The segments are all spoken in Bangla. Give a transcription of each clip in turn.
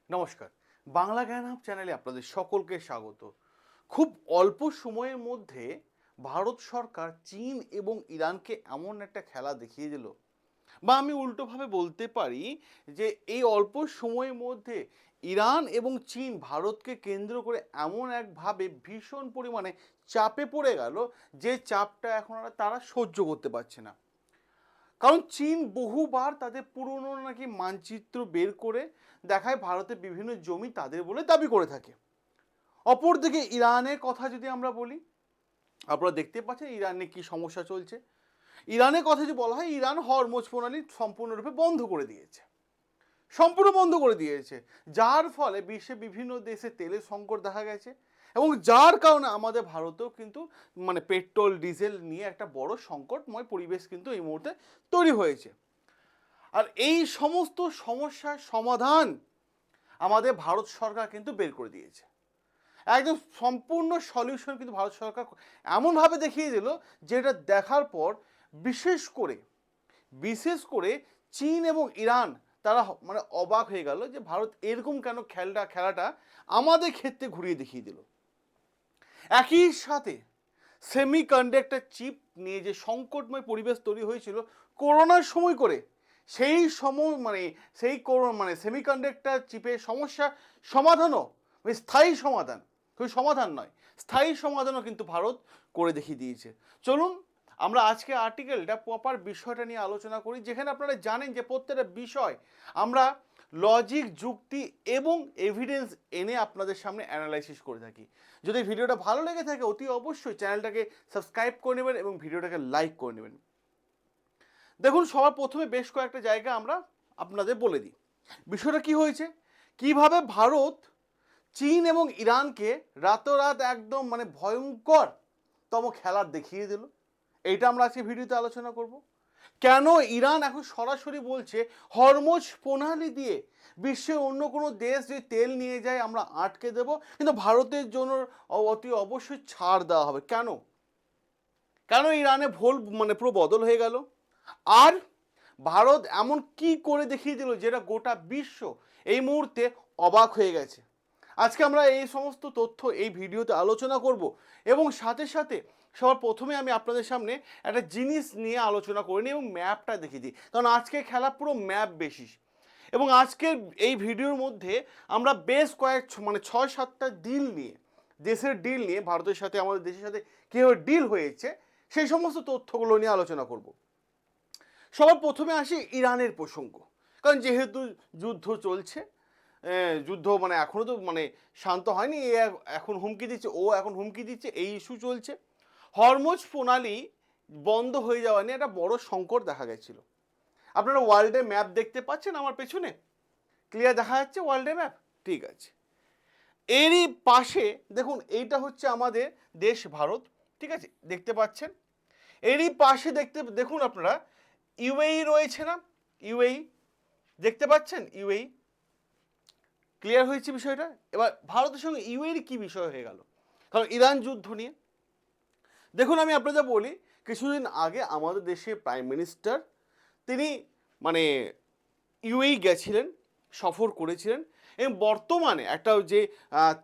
নমস্কার। বাংলা জ্ঞান হাব চ্যানেলে আপনাদের সকলকে স্বাগত। খুব অল্প সময়ের মধ্যে ভারত সরকার চীন এবং ইরানকে এমন একটা খেলা দেখিয়ে দিল, বা আমি উল্টোভাবে বলতে পারি যে এই অল্প সময়ের মধ্যে ইরান এবং চীন ভারতকে কেন্দ্র করে এমন একভাবে ভীষণ পরিমাণে চাপে পড়ে গেল, যে চাপটা এখন আর তারা সহ্য করতে পারছে না। কারণ চীন বহুবার তাদের পুরনো নাকি মানচিত্র বের করে দেখায় ভারতের বিভিন্ন জমি তাদের বলে দাবি করে থাকে। অপরদিকে ইরানের কথা যদি আমরা বলি, আপনারা দেখতে পাচ্ছেন ইরানে কি সমস্যা চলছে। ইরানের কথা যদি বলা হয়, ইরান হরমুজ প্রণালী সম্পূর্ণরূপে বন্ধ করে দিয়েছে, সম্পূর্ণ বন্ধ করে দিয়েছে, যার ফলে বিশ্বে বিভিন্ন দেশে তেলের সংকট দেখা গেছে, এবং যার কারণে আমাদের ভারতেও কিন্তু পেট্রোল ডিজেল নিয়ে একটা বড় সংকটময় পরিবেশ কিন্তু এই মুহূর্তে তৈরি হয়েছে। আর এই সমস্ত সমস্যার সমাধান আমাদের ভারত সরকার কিন্তু বের করে দিয়েছে। একদম সম্পূর্ণ সলিউশন কিন্তু ভারত সরকার এমনভাবে দেখিয়ে দিল, যেটা দেখার পর বিশেষ করে চীন এবং ইরান তারা অবাক হয়ে গেল যে ভারত এরকম কেন খেলাটা আমাদের ক্ষেত্রে ঘুরিয়ে দেখিয়ে দিল। একই সাথে সেমিকন্ডাক্টর চিপ নিয়ে যে সংকটময় পরিবেশ তৈরি হয়েছিল করোনার সময় করে, সেই সময় সেমিকন্ডাক্টর চিপের সমস্যা সমাধানও, স্থায়ী সমাধান, শুধু সমাধান নয়, স্থায়ী সমাধানও কিন্তু ভারত করে দেখিয়ে দিয়েছে। চলুন আমরা আজকে আর্টিকেলটা প্রপার বিষয়টা নিয়ে আলোচনা করি, যেখানে আপনারা জানেন যে প্রত্যেকটা বিষয় আমরা লজিক, যুক্তি এবং এভিডেন্স এনে আপনাদের সামনে অ্যানালাইসিস করে থাকি। যদি ভিডিওটা ভালো লেগে থাকে অতি অবশ্যই চ্যানেলটাকে সাবস্ক্রাইব করে নেবেন এবং ভিডিওটাকে লাইক করে নেবেন। দেখুন, সবার প্রথমে বেশ কয়েকটা জায়গা আমরা আপনাদের বলে দিই বিষয়টা কি হয়েছে, কিভাবে ভারত চীন এবং ইরানকে রাতোরাত একদম ভয়ঙ্করতম খেলা দেখিয়ে দিল। এইটা আমরা আজকে ভিডিওতে আলোচনা করব। কেন ইরান এখন সরাসরি বলছে হরমুজ প্রণালী দিয়ে বিশ্বের অন্য কোনো দেশ যদি তেল নিয়ে যায় আমরা আটকে দেব, কিন্তু ভারতের জন্য অতি অবশ্যই ছাড় দেওয়া হবে। কেন কেন ইরানে ভুল পুরো বদল হয়ে গেল? আর ভারত এমন কি করে দেখিয়ে দিল যেটা গোটা বিশ্ব এই মুহূর্তে অবাক হয়ে গেছে। আজকে আমরা এই সমস্ত তথ্য এই ভিডিওতে আলোচনা করব, এবং সাথে সাথে সবার প্রথমে আমি আপনাদের সামনে একটা জিনিস নিয়ে আলোচনা করে নিই এবং ম্যাপটা দেখিয়ে দিই, কারণ আজকে খেলা পুরো ম্যাপ বেসিস। এবং আজকের এই ভিডিওর মধ্যে আমরা বেশ কয়েক 6-7টা ডিল নিয়ে, দেশের ডিল নিয়ে, ভারতের সাথে আমাদের দেশের সাথে কীভাবে ডিল হয়েছে সেই সমস্ত তথ্যগুলো নিয়ে আলোচনা করব। সবার প্রথমে আসি ইরানের প্রসঙ্গ, কারণ যেহেতু যুদ্ধ চলছে, যুদ্ধ এখনও তো শান্ত হয়নি, এখন হুমকি দিচ্ছে, ও এখন হুমকি দিচ্ছে, এই ইস্যু চলছে। হরমুজ প্রণালী বন্ধ হয়ে যাওয়া নিয়ে একটা বড় সংকট দেখা গেছিল। আপনারা ওয়ার্ল্ডের ম্যাপ দেখতে পাচ্ছেন আমার পেছনে, ক্লিয়ার দেখা যাচ্ছে ওয়ার্ল্ডের ম্যাপ? ঠিক আছে। এরই পাশে দেখুন, এইটা হচ্ছে আমাদের দেশ ভারত, ঠিক আছে, দেখতে পাচ্ছেন। এরই পাশে দেখুন আপনারা ইউএই রয়েছে না, ইউএই দেখতে পাচ্ছেন, ইউএই ক্লিয়ার হয়েছে বিষয়টা। এবার ভারতের সঙ্গে ইউএইর কি বিষয় হয়ে গেল, কারণ ইরান যুদ্ধ নিয়ে। দেখুন, আমি আপনাদের বলি, কিছুদিন আগে আমাদের দেশে প্রাইম মিনিস্টার তিনি ইউএই গেছিলেন, সফর করেছিলেন, এবং বর্তমানে একটা যে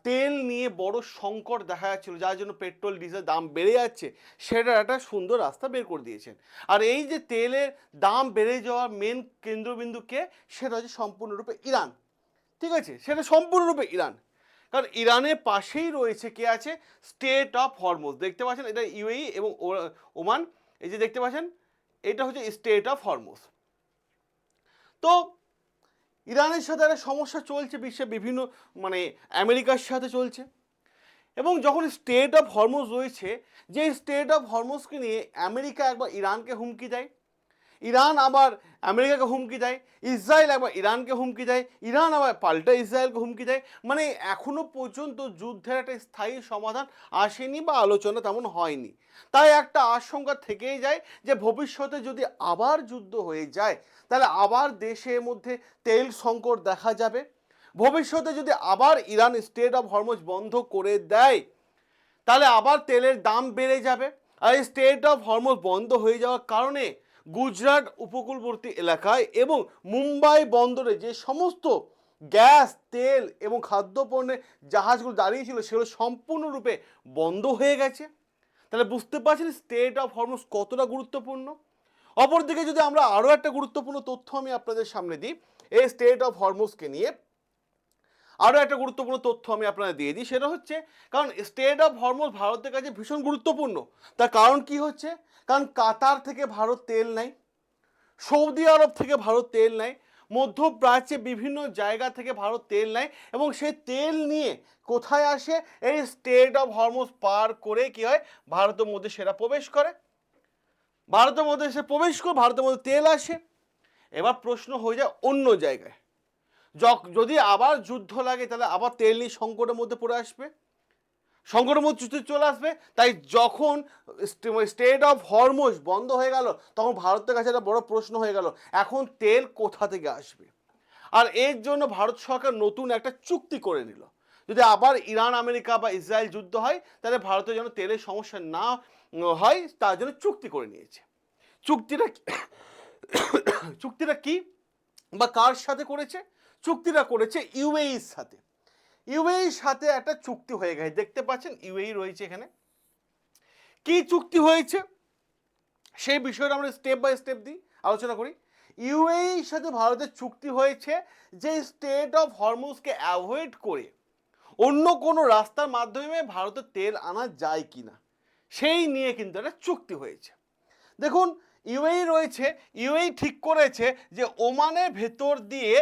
তেল নিয়ে বড় সংকট দেখা যাচ্ছিল, যার জন্য পেট্রোল ডিজেল দাম বেড়ে যাচ্ছে, সেটার একটা সুন্দর রাস্তা বের করে দিয়েছেন। আর এই যে তেলের দাম বেড়ে যাওয়ার মেন কেন্দ্রবিন্দুকে, সেটা হচ্ছে সম্পূর্ণরূপে ইরান, ঠিক আছে, সেটা সম্পূর্ণরূপে ইরান। কারণ ইরানের পাশেই রয়েছে কে আছে, স্টেট অফ হরমুজ, দেখতে পাচ্ছেন, এটা ইউএই এবং ওমান, এই যে দেখতে পাচ্ছেন, এটা হচ্ছে স্টেট অফ হরমুজ। তো ইরানের সাথে একটা সমস্যা চলছে বিশ্বে বিভিন্ন, আমেরিকার সাথে চলছে, এবং যখন স্টেট অফ হরমুজ রয়েছে, যে স্টেট অফ হরমুজকে নিয়ে আমেরিকা একবার ইরানকে হুমকি দেয়, ইরান আবার আমেরিকাকে হুমকি দেয়, ইসরায়েল একবার ইরানকে হুমকি দেয়, ইরান আবার পাল্টা ইসরায়েলকে হুমকি দেয়। এখনো পর্যন্ত যুদ্ধের একটা স্থায়ী সমাধান আসেনি বা আলোচনা তেমন হয়নি। তাই একটা আশঙ্কা থেকেই যায় যে ভবিষ্যতে যদি আবার যুদ্ধ হয়ে যায়, তাহলে আবার দেশের মধ্যে তেল সংকট দেখা যাবে। ভবিষ্যতে যদি আবার ইরান স্টেট অফ হরমুজ বন্ধ করে দেয়, তাহলে আবার তেলের দাম বেড়ে যাবে। আর এই স্টেট অফ হরমুজ বন্ধ হয়ে যাওয়ার কারণে গুজরাট উপকূলবর্তী এলাকায় এবং মুম্বাই বন্দরে যে সমস্ত গ্যাস, তেল এবং খাদ্যপণ্যের জাহাজগুলো দাঁড়িয়ে ছিল সেগুলো সম্পূর্ণরূপে বন্ধ হয়ে গেছে। তাহলে বুঝতে পারছেন স্ট্রেইট অফ হরমুজ কতটা গুরুত্বপূর্ণ। অপরদিকে যদি আমরা আরও একটা গুরুত্বপূর্ণ তথ্য আমি আপনাদের সামনে দিই এই স্ট্রেইট অফ হরমুজকে নিয়ে, আরও একটা গুরুত্বপূর্ণ তথ্য আমি আপনাদের দিয়ে দিই, সেটা হচ্ছে কারণ স্ট্রেইট অফ হরমুজ ভারতের কাছে ভীষণ গুরুত্বপূর্ণ। তার কারণ কি হচ্ছে, কারণ কাতার থেকে ভারত তেল নেয়, সৌদি আরব থেকে ভারত তেল নেয়, মধ্যপ্রাচ্যে বিভিন্ন জায়গা থেকে ভারত তেল নেয় এবং সেই তেল নিয়ে কোথায় আসে, এই স্ট্রেইট অফ হরমুজ পার করে কি হয় ভারতের মধ্যে সেটা প্রবেশ করে, ভারতের মধ্যে সে প্রবেশ করে ভারতের মধ্যে তেল আসে। এবার প্রশ্ন হয়ে যায় অন্য জায়গায়, যদি আবার যুদ্ধ লাগে তাহলে আবার তেল নিয়ে সংকটের মধ্যে পড়ে আসবে, সংকটের মধ্যে চলে আসবে। তাই যখন স্ট্রেইট অফ হরমুজ বন্ধ হয়ে গেল তখন ভারতের কাছে একটা বড় প্রশ্ন হয়ে গেল এখন তেল কোথা থেকে আসবে। আর এর জন্য ভারত সরকার নতুন একটা চুক্তি করে নিল, যদি আবার ইরান আমেরিকা বা ইসরায়েল যুদ্ধ হয় তাহলে ভারতের যেন তেলের সমস্যা না হয় তার জন্য চুক্তি করে নিয়েছে। চুক্তিটা চুক্তিটা কি বা কার সাথে করেছে, চুক্তিটা করেছে ইউএইর সাথে। ইউএইর সাথে একটা চুক্তি হয়ে গেছে, দেখতে পাচ্ছেন ইউএই রয়েছে এখানে। কি চুক্তি হয়েছে সেই বিষয়টা আমরা স্টেপ বাই স্টেপ দিই, আলোচনা করি। ইউএইর সাথে ভারতের চুক্তি হয়েছে যে স্ট্রেইট অফ হরমুজকে অ্যাভয়েড করে অন্য কোনো রাস্তার মাধ্যমে ভারতের তেল আনা যায় কিনা সেই নিয়ে কিন্তু একটা চুক্তি হয়েছে। দেখুন ইউএই রয়েছে, ইউএই ঠিক করেছে যে ওমানের ভেতর দিয়ে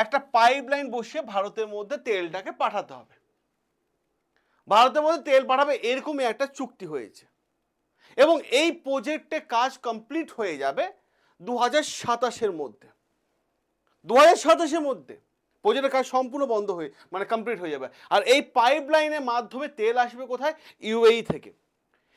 একটা পাইপলাইন বসিয়ে ভারতের মধ্যে তেলটাকে পাঠাতে হবে, ভারতের মধ্যে তেল পাঠাবে, এরকমই একটা চুক্তি হয়েছে। এবং এই প্রজেক্টে কাজ কমপ্লিট হয়ে যাবে 2027-এর মধ্যে, 2027-এর মধ্যে প্রজেক্টের কাজ সম্পূর্ণ বন্ধ হয়ে মানে কমপ্লিট হয়ে যাবে। আর এই পাইপলাইনের মাধ্যমে তেল আসবে কোথায়, ইউএই থেকে।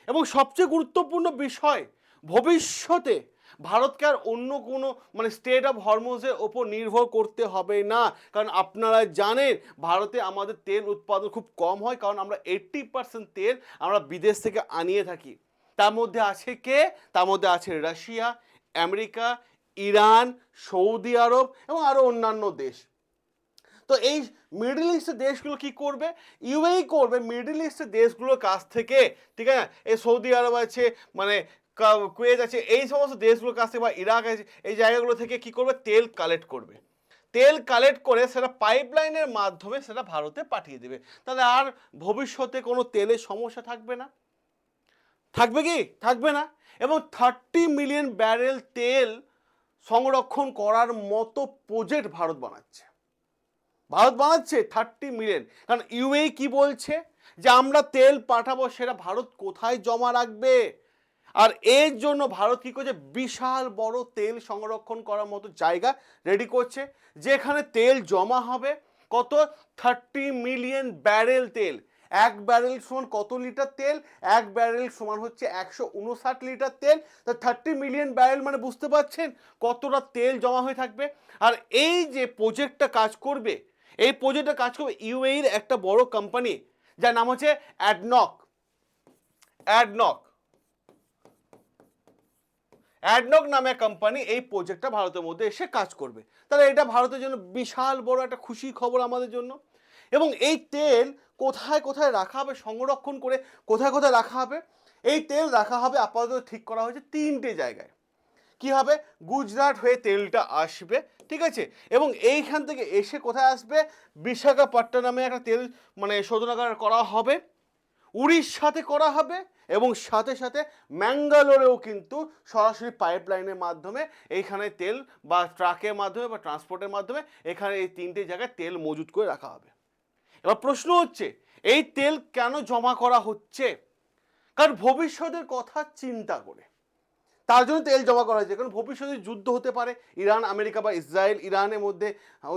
এবং সবচেয়ে গুরুত্বপূর্ণ বিষয়, ভবিষ্যতে ভারতকে আর অন্য কোনো মানে স্ট্রেইট অফ হরমুজের ওপর নির্ভর করতে হবে না। কারণ আপনারা জানেন ভারতে আমাদের তেল উৎপাদন খুব কম হয়, কারণ আমরা 80% তেল আমরা বিদেশ থেকে আনিয়ে থাকি। তার মধ্যে আছে কে, তার মধ্যে আছে রাশিয়া, আমেরিকা, ইরান, সৌদি আরব এবং আরও অন্যান্য দেশ। তো এই মিডল ইস্টের দেশগুলো কি করবে, ইউএই করবে মিডল ইস্টের দেশগুলোর কাছ থেকে, ঠিক আছে, এই সৌদি আরব আছে মানে কুয়েত আছে, এই সমস্ত দেশগুলোর কাছ থেকে বা ইরাক আছে, এই জায়গাগুলো থেকে কি করবে তেল কালেক্ট করবে, তেল কালেক্ট করে সেটা পাইপলাইনের মাধ্যমে সেটা ভারতে পাঠিয়ে দেবে। তাহলে আর ভবিষ্যতে কোনো তেলের সমস্যা থাকবে না, থাকবে কি, থাকবে না। এবং 30 মিলিয়ন ব্যারেল তেল সংরক্ষণ করার মতো প্রজেক্ট ভারত বানাচ্ছে, ভারত বানাচ্ছে 30 মিলিয়ন। কারণ ইউএই কি বলছে যে আমরা তেল পাঠাবো, সেটা ভারত কোথায় জমা রাখবে, আর এর জন্য ভারত কি করছে বিশাল বড় তেল সংরক্ষণ করার মতো জায়গা রেডি করছে, যেখানে তেল জমা হবে কত, 30 মিলিয়ন ব্যারেল তেল। এক ব্যারেল সমান কত লিটার তেল, এক ব্যারেল সমান হচ্ছে 159 লিটার তেল। তা 30 মিলিয়ন ব্যারেল মানে বুঝতে পারছেন কতটা তেল জমা হয়ে থাকবে। আর এই যে প্রজেক্টটা কাজ করবে, এই প্রজেক্টটা কাজ করবে ইউএইর একটা বড় কোম্পানি যার নাম হচ্ছে অ্যাডনক। অ্যাডনক নামে কোম্পানি এই প্রজেক্টটা ভারতের মধ্যে এসে কাজ করবে। তাহলে এটা ভারতের জন্য বিশাল বড় একটা খুশির খবর আমাদের জন্য। এবং এই তেল কোথায় কোথায় রাখা হবে, সংরক্ষণ করে কোথায় কোথায় রাখা হবে, এই তেল রাখা হবে আপাতত ঠিক করা হয়েছে 3টে জায়গায়। কি হবে, গুজরাট হয়ে তেলটা আসবে, ঠিক আছে, এবং এইখান থেকে এসে কোথায় আসবে, বিশাখাপট্টনমে একটা তেল মানে শোধনাগার করা হবে, উড়িষ্যাতে করা হবে, এবং সাথে সাথে ম্যাঙ্গালোরেও কিন্তু সরাসরি পাইপলাইনের মাধ্যমে এইখানে তেল বা ট্রাকের মাধ্যমে বা ট্রান্সপোর্টের মাধ্যমে এখানে এই 3টে জায়গায় তেল মজুত করে রাখা হবে। এবার প্রশ্ন হচ্ছে এই তেল কেন জমা করা হচ্ছে, কারণ ভবিষ্যতের কথা চিন্তা করে তার জন্য তেল জমা করা হয়েছে। কারণ ভবিষ্যতে যুদ্ধ হতে পারে, ইরান আমেরিকা বা ইসরায়েল ইরানের মধ্যে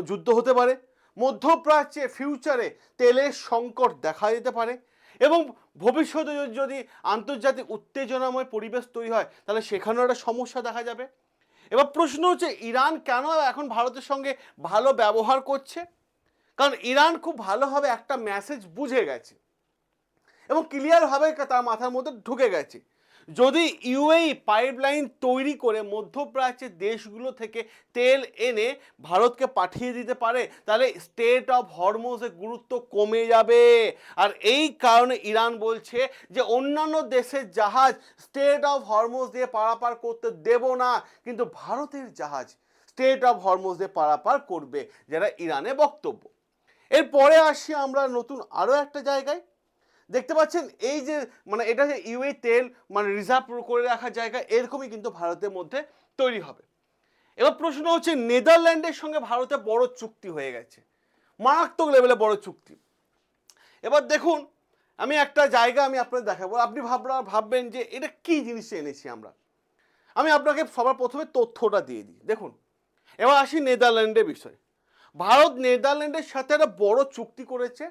যুদ্ধ হতে পারে, মধ্যপ্রাচ্যে ফিউচারে তেলের সংকট দেখা যেতে পারে, এবং ভবিষ্যতে যদি আন্তর্জাতিক উত্তেজনাময় পরিবেশ তৈরি হয় তাহলে সেখানেও একটা সমস্যা দেখা যাবে। এবার প্রশ্ন হচ্ছে ইরান কেন এখন ভারতের সঙ্গে ভালো ব্যবহার করছে, কারণ ইরান খুব ভালোভাবে একটা মেসেজ বুঝে গেছে এবং ক্লিয়ারভাবে তার মাথার মধ্যে ঢুকে গেছে, যদি ইউএই পাইপলাইন তৈরি করে মধ্যপ্রাচ্যের দেশগুলো থেকে তেল এনে ভারতকে পাঠিয়ে দিতে পারে, তাহলে স্টেট অফ হরমুজের গুরুত্ব কমে যাবে। আর এই কারণে ইরান বলছে যে অন্যান্য দেশের জাহাজ স্টেট অফ হরমুজ দিয়ে পারাপার করতে দেব না, কিন্তু ভারতের জাহাজ স্টেট অফ হরমুজ দিয়ে পারাপার করবে, যেটা ইরানের বক্তব্য। এরপরে আসি আমরা নতুন আরও একটা জায়গায়। দেখতে পাচ্ছেন এই যে মানে এটা যে ইউএই তেল মানে রিজার্ভ করে রাখার জায়গা, এরকমই কিন্তু ভারতের মধ্যে তৈরি হবে। এবার প্রশ্ন হচ্ছে, নেদারল্যান্ডের সঙ্গে ভারতের বড় চুক্তি হয়ে গেছে, মারাত্মক লেভেলে বড় চুক্তি। এবার দেখুন, আমি একটা জায়গা আমি আপনাদের দেখাবো, আপনি ভাববেন যে এটা কি জিনিস এনেছি আমরা। আমি আপনাকে সবার প্রথমে তথ্যটা দিয়ে দিই। দেখুন, এবার আসি নেদারল্যান্ডের বিষয়। ভারত নেদারল্যান্ডের সাথে একটা বড় চুক্তি করেছে,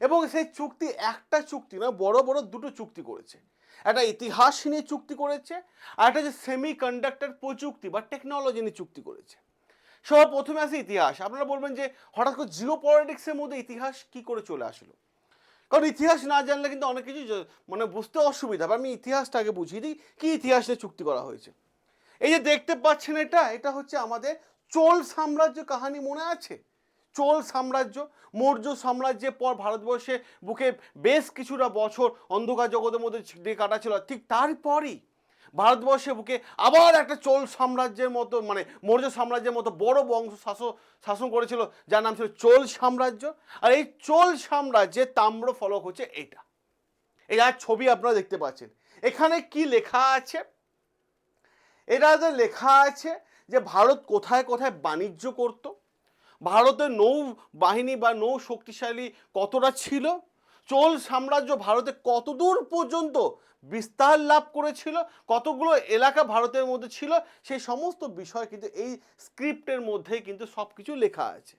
এবং সেই চুক্তি একটা চুক্তি না, বড় বড় দুটো চুক্তি করেছে। একটা ইতিহাস নিয়ে চুক্তি করেছে, আর একটা যে সেমি কন্ডাক্টর প্রযুক্তি বা টেকনোলজি নিয়ে চুক্তি করেছে। সবার প্রথমে আসে ইতিহাস। আপনারা বলবেন যে হঠাৎ করে জিও পলিটিক্সের মধ্যে ইতিহাস কি করে চলে আসলো, কারণ ইতিহাস না জানলে কিন্তু অনেক কিছু মানে বুঝতে অসুবিধা হবে। আমি ইতিহাসটা আগে বুঝিয়ে দিই কি ইতিহাস নিয়ে চুক্তি করা হয়েছে। এই যে দেখতে পাচ্ছেন এটা হচ্ছে আমাদের চোল সাম্রাজ্য কাহিনী, মনে আছে? চোল সাম্রাজ্য, মৌর্য সাম্রাজ্যের পর ভারতবর্ষে বুকে বেশ কিছুটা বছর অন্ধকার জগতের মধ্যে দিয়ে কাটাছিল, ঠিক তারপরই ভারতবর্ষে বুকে আবার একটা চোল সাম্রাজ্যের মতো মানে মৌর্য সাম্রাজ্যের মতো বড় বংশ শাসন করেছিল, যার নাম ছিল চোল সাম্রাজ্য। আর এই চোল সাম্রাজ্যের তাম্র ফলক হচ্ছে এটা। এই আর ছবি আপনারা দেখতে পাচ্ছেন, এখানে কি লেখা আছে? এটাতে লেখা আছে যে ভারত কোথায় কোথায় বাণিজ্য করত, ভারতের নৌ বাহিনী বা নৌ শক্তিশালী কতটা ছিল, চোল সাম্রাজ্য ভারতে কতদূর পর্যন্ত বিস্তার লাভ করেছিল, কতগুলো এলাকা ভারতের মধ্যে ছিল, সেই সমস্ত বিষয় কিন্তু এই স্ক্রিপ্টের মধ্যে কিন্তু সব কিছু লেখা আছে।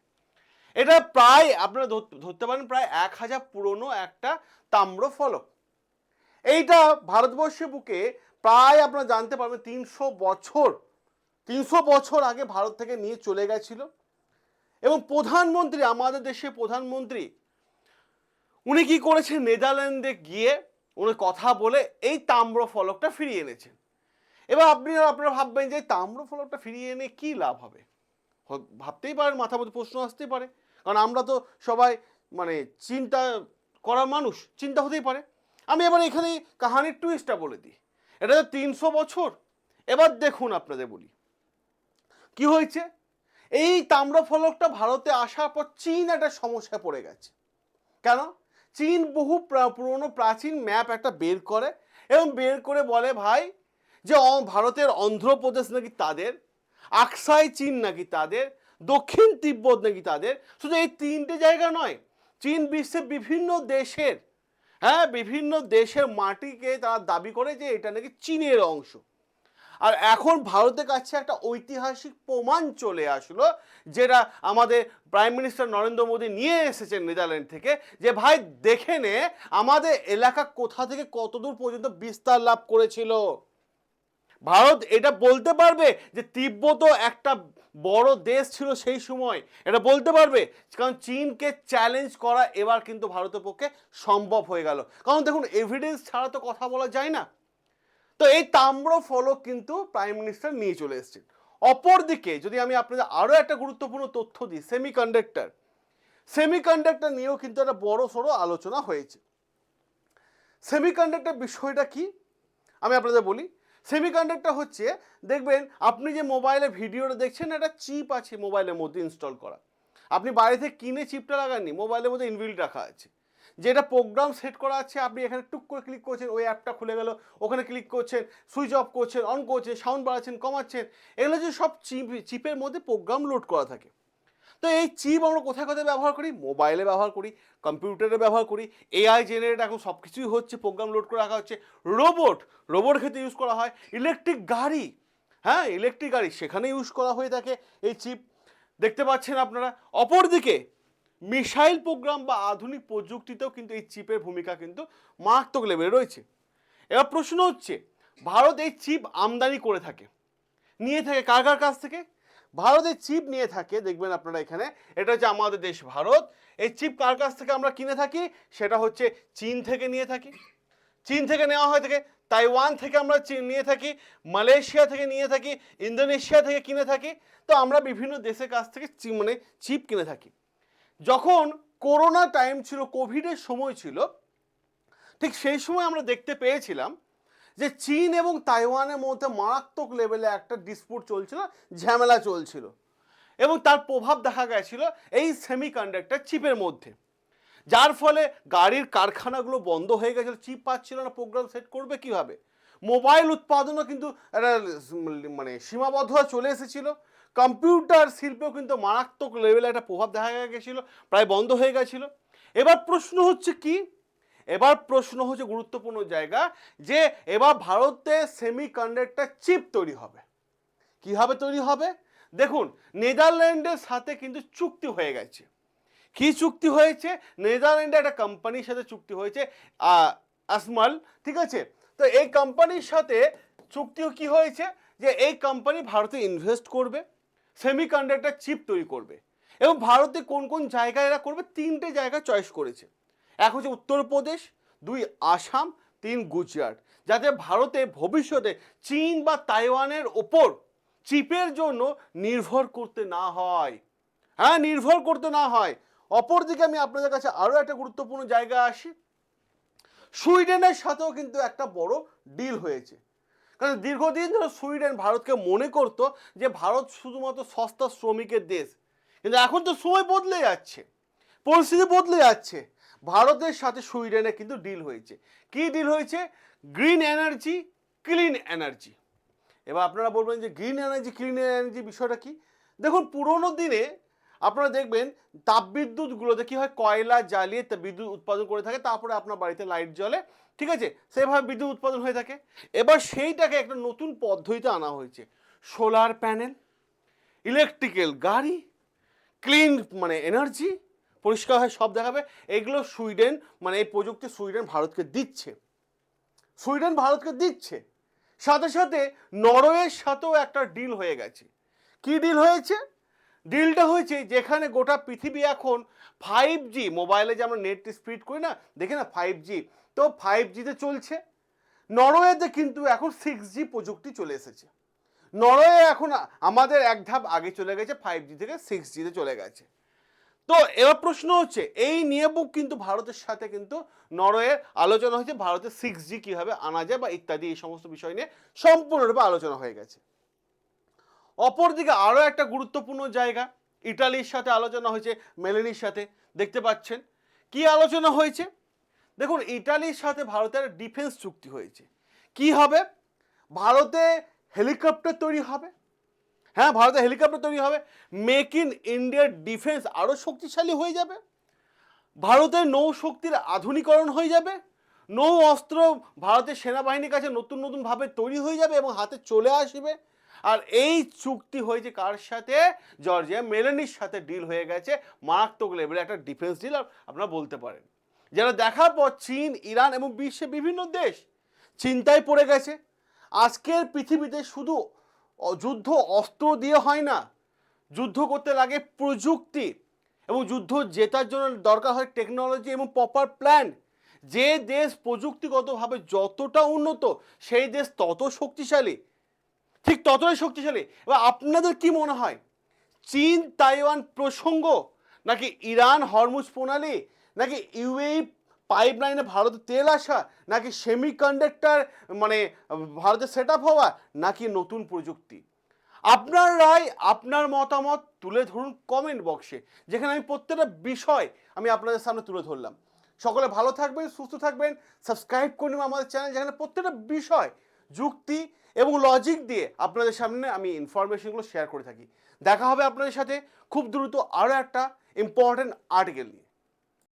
এটা প্রায় আপনারা ধরতে পারেন প্রায় 1000 পুরনো একটা তাম্র ফলক। এইটা ভারতবর্ষের বুকে প্রায় আপনারা জানতে পারবেন 300 বছর আগে ভারত থেকে নিয়ে চলে গেছিল। এবং প্রধানমন্ত্রী, আমাদের দেশের প্রধানমন্ত্রী, উনি কি করেছেন, নেদারল্যান্ডে গিয়ে উনি কথা বলে এই তাম্র ফলকটা ফিরিয়ে এনেছেন। এবার আপনারা ভাববেন যে তাম্র ফলকটা ফিরিয়ে এনে কি লাভ হবে, ভাবতেই পারেন, মাথার মধ্যে প্রশ্ন আসতেই পারে, কারণ আমরা তো সবাই মানে চিন্তা করার মানুষ, চিন্তা হতেই পারে। আমি এবার এখানে কাহানির টুইস্টটা বলে দিই। এটা 300 বছর। এবার দেখুন, আপনাদের বলি কি হয়েছে। এই তাম্র ফলকটা ভারতে আসার পর চীন একটা সমস্যায় পড়ে গেছে। কেন? চীন বহু পুরনো প্রাচীন ম্যাপ একটা বের করে, এবং বের করে বলে ভাই যে ভারতের অন্ধ্রপ্রদেশ নাকি তাদের, আকসাই চীন নাকি তাদের, দক্ষিণ তিব্বত নাকি তাদের। শুধু এই 3টে জায়গা নয়, চীন বিশ্বের বিভিন্ন দেশের মাটিকে তারা দাবি করে যে এটা নাকি চীনের অংশ। আর এখন ভারতের কাছে একটা ঐতিহাসিক প্রমাণ চলে আসলো, যেটা আমাদের প্রাইম মিনিস্টার নরেন্দ্র মোদী নিয়ে এসেছেন নেদারল্যান্ড থেকে, যে ভাই দেখে নে আমাদের এলাকা কোথা থেকে কতদূর পর্যন্ত বিস্তার লাভ করেছিল। ভারত এটা বলতে পারবে যে তিব্বতও একটা বড় দেশ ছিল সেই সময়, এটা বলতে পারবে, কারণ চীনকে চ্যালেঞ্জ করা এবার কিন্তু ভারতের পক্ষে সম্ভব হয়ে গেল। কারণ দেখুন, এভিডেন্স ছাড়া তো কথা বলা যায় না। তো এই তাম্র ফলক কিন্তু প্রাইম মিনিস্টার নিয়ে চলে এসেছেন। অপরদিকে যদি আমি আপনাদের আরও একটা গুরুত্বপূর্ণ তথ্য দিই, সেমিকন্ডাক্টর নিয়েও কিন্তু একটা বড় সড়ো আলোচনা হয়েছে। সেমিকন্ডাক্টর বিষয়টা কি আমি আপনাদের বলি। সেমিকন্ডাক্টর হচ্ছে, দেখবেন আপনি যে মোবাইলে ভিডিওটা দেখছেন, একটা চিপ আছে মোবাইলের মধ্যে ইনস্টল করা। আপনি বাইরে থেকে কিনে চিপটা লাগাননি, মোবাইলের মধ্যে ইনবিল্ট রাখা আছে, যেটা প্রোগ্রাম সেট করা আছে। আপনি এখানে টুক করে ক্লিক করছেন, ওই অ্যাপটা খুলে গেল, ওখানে ক্লিক করছেন, সুইচ অফ করছেন, অন করছেন, সাউন্ড বাড়াচ্ছেন, কমাচ্ছেন, এগুলো যে সব চিপের মধ্যে প্রোগ্রাম লোড করা থাকে। তো এই চিপ আমরা কোথায় কোথায় ব্যবহার করি? মোবাইলে ব্যবহার করি, কম্পিউটারে ব্যবহার করি, এআই জেনারেট এখন সব কিছুই হচ্ছে, প্রোগ্রাম লোড করে রাখা হচ্ছে। রোবট ক্ষেত্রে ইউজ করা হয়, ইলেকট্রিক গাড়ি সেখানে ইউজ করা হয়ে থাকে এই চিপ, দেখতে পাচ্ছেন আপনারা। অপরদিকে মিসাইল প্রোগ্রাম বা আধুনিক প্রযুক্তিতেও কিন্তু এই চিপের ভূমিকা কিন্তু মারাত্মক লেভেলে রয়েছে। এবার প্রশ্ন হচ্ছে, ভারত এই চিপ আমদানি করে থাকে, নিয়ে থাকে কার কাছ থেকে? ভারতের চিপ নিয়ে থাকে, দেখবেন আপনারা এখানে, এটা হচ্ছে আমাদের দেশ ভারত। এই চিপ কার কাছ থেকে আমরা কিনে থাকি? সেটা হচ্ছে চীন থেকে নিয়ে থাকি। চীন থেকে নেওয়া হয়ে থাকে, তাইওয়ান থেকে আমরা নিয়ে থাকি, মালয়েশিয়া থেকে নিয়ে থাকি, ইন্দোনেশিয়া থেকে কিনে থাকি। তো আমরা বিভিন্ন দেশের কাছ থেকে মানে চিপ কিনে থাকি। যখন করোনা টাইম ছিল, কোভিডের সময় ছিল, ঠিক সেই সময় আমরা দেখতে পেয়েছিলাম যে চীন এবং তাইওয়ানের মধ্যে মারাত্মক লেভেলে একটা ডিসপুট চলছিল, ঝামেলা চলছিল, এবং তার প্রভাব দেখা গেছিল এই সেমিকন্ডাক্টর চিপের মধ্যে, যার ফলে গাড়ির কারখানাগুলো বন্ধ হয়ে গেছিল, চিপ পাচ্ছিল না, প্রোগ্রাম সেট করবে কিভাবে। মোবাইল উৎপাদনও কিন্তু একটা মানে সীমাবদ্ধতা চলে এসেছিল, কম্পিউটার শিল্পেও কিন্তু মারাত্মক লেভেলে একটা প্রভাব দেখা গেছিলো, প্রায় বন্ধ হয়ে গেছিলো। এবার প্রশ্ন হচ্ছে কি, এবার প্রশ্ন হচ্ছে গুরুত্বপূর্ণ জায়গা, যে এবার ভারতে সেমিকন্ডাক্টর চিপ তৈরি হবে। কিভাবে তৈরি হবে? দেখুন, নেদারল্যান্ডের সাথে কিন্তু চুক্তি হয়ে গেছে। কি চুক্তি হয়েছে? নেদারল্যান্ডে একটা কোম্পানির সাথে চুক্তি হয়েছে, আসমাল, ঠিক আছে। তো এই কোম্পানির সাথে চুক্তিও কি হয়েছে, যে এই কোম্পানি ভারতে ইনভেস্ট করবে, সেমিকন্ডাক্টর চিপ তৈরি করবে, এবং ভারতে কোন কোন জায়গায় এরা করবে, 3টে জায়গা চয়েস করেছে। এক হচ্ছে উত্তরপ্রদেশ, 2 আসাম, 3 গুজরাট, যাতে ভারতে ভবিষ্যতে চীন বা তাইওয়ানের ওপর চিপের জন্য নির্ভর করতে না হয়। হ্যাঁ, নির্ভর করতে না হয়। অপরদিকে আমি আপনাদের কাছে আরও একটা গুরুত্বপূর্ণ জায়গা আসি, সুইডেনের সাথেও কিন্তু একটা বড় ডিল হয়েছে। কারণ দীর্ঘদিন ধরে সুইডেন ভারতকে মনে করতো যে ভারত শুধুমাত্র সস্তা শ্রমিকের দেশ, কিন্তু এখন তো সময় বদলে যাচ্ছে, পরিস্থিতি বদলে যাচ্ছে। ভারতের সাথে সুইডেনের কিন্তু ডিল হয়েছে। কি ডিল হয়েছে? Green energy, clean energy. এবার আপনারা বলবেন যে গ্রিন এনার্জি, ক্লিন এনার্জি বিষয়টা কি? দেখুন, পুরোনো দিনে আপনারা দেখবেন তাপবিদ্যুৎগুলোতে কি হয়, কয়লা জ্বালিয়ে বিদ্যুৎ উৎপাদন করে থাকে, তারপরে আপনার বাড়িতে লাইট জ্বলে, ঠিক আছে, সেভাবে বিদ্যুৎ উৎপাদন হয়ে থাকে। এবার সেইটাকে একটা নতুন পদ্ধতিতে আনা হয়েছে, সোলার প্যানেল, ইলেকট্রিক্যাল গাড়ি, ক্লিন মানে এনার্জি, পরিষ্কার হয়, সব দেখাবে। এগুলো সুইডেন মানে এই প্রযুক্তি সুইডেন ভারতকে দিচ্ছে, সুইডেন ভারতকে দিচ্ছে। সাথে সাথে নরওয়ের সাথেও একটা ডিল হয়ে গেছে। কি ডিল হয়েছে? ডিলটা হয়েছে যেখানে গোটা পৃথিবী এখন 5G, মোবাইলে যে আমরা নেট স্পিড করি না, দেখে না 5G, তো 5Gতে চলছে। নরওয়েতে কিন্তু এখন 6G প্রযুক্তি চলে এসেছে। নরওয়ে এখন আমাদের এক ধাপ আগে চলে গেছে, 5G থেকে 6Gতে চলে গেছে। তো এবার প্রশ্ন হচ্ছে, এই নিয়েও কিন্তু ভারতের সাথে কিন্তু নরওয়ের আলোচনা হয়েছে, ভারতে 6G কীভাবে আনা যায় বা ইত্যাদি, এই সমস্ত বিষয় নিয়ে সম্পূর্ণরূপে আলোচনা হয়ে গেছে। অপরদিকে আরও একটা গুরুত্বপূর্ণ জায়গা, ইটালির সাথে আলোচনা হয়েছে, মেলেনির সাথে, দেখতে পাচ্ছেন। কি আলোচনা হয়েছে? দেখুন, ইটালির সাথে ভারতের ডিফেন্স চুক্তি হয়েছে। কি হবে? ভারতে হেলিকপ্টার তৈরি হবে। হ্যাঁ, ভারতে হেলিকপ্টার তৈরি হবে, মেক ইন ইন্ডিয়ার ডিফেন্স আরও শক্তিশালী হয়ে যাবে, ভারতের নৌশক্তির আধুনিকরণ হয়ে যাবে, নৌ অস্ত্র ভারতের সেনাবাহিনীর কাছে নতুন নতুনভাবে তৈরি হয়ে যাবে এবং হাতে চলে আসবে। আর এই চুক্তি হয়েছে কার সাথে? জর্জিয়া মেলোনির সাথে ডিল হয়ে গেছে, মারাত্মক লেভেলে একটা ডিফেন্স ডিল আপনারা বলতে পারেন, যেটা দেখার পর চীন, ইরান এবং বিশ্বের বিভিন্ন দেশ চিন্তায় পড়ে গেছে। আজকের পৃথিবীতে শুধু যুদ্ধ অস্ত্র দিয়ে হয় না, যুদ্ধ করতে লাগে প্রযুক্তি, এবং যুদ্ধ জেতার জন্য দরকার হয় টেকনোলজি এবং প্রপার প্ল্যান। যে দেশ প্রযুক্তিগতভাবে যতটা উন্নত, সেই দেশ তত শক্তিশালী, ঠিক ততটাই শক্তিশালী। এবার আপনাদের কি মনে হয়, চীন তাইওয়ান প্রসঙ্গ, নাকি ইরান হরমুজ প্রণালী, নাকি ইউএই পাইপলাইনে ভারতে তেল আসা, নাকি সেমিকন্ডাক্টর মানে ভারতে সেট আপ হওয়া, নাকি নতুন প্রযুক্তি? আপনার রায়, আপনার মতামত তুলে ধরুন কমেন্ট বক্সে, যেখানে আমি প্রত্যেকটা বিষয় আমি আপনাদের সামনে তুলে ধরলাম। সকলে ভালো থাকবেন, সুস্থ থাকবেন, সাবস্ক্রাইব করে নিন আমাদের চ্যানেল, যেখানে প্রত্যেকটা বিষয় যুক্তি এবং লজিক দিয়ে আপনাদের সামনে আমি ইনফরমেশনগুলো শেয়ার করে থাকি। দেখা হবে আপনাদের সাথে খুব দ্রুত আরও একটা ইম্পর্টেন্ট আর্টিকেল নিয়ে।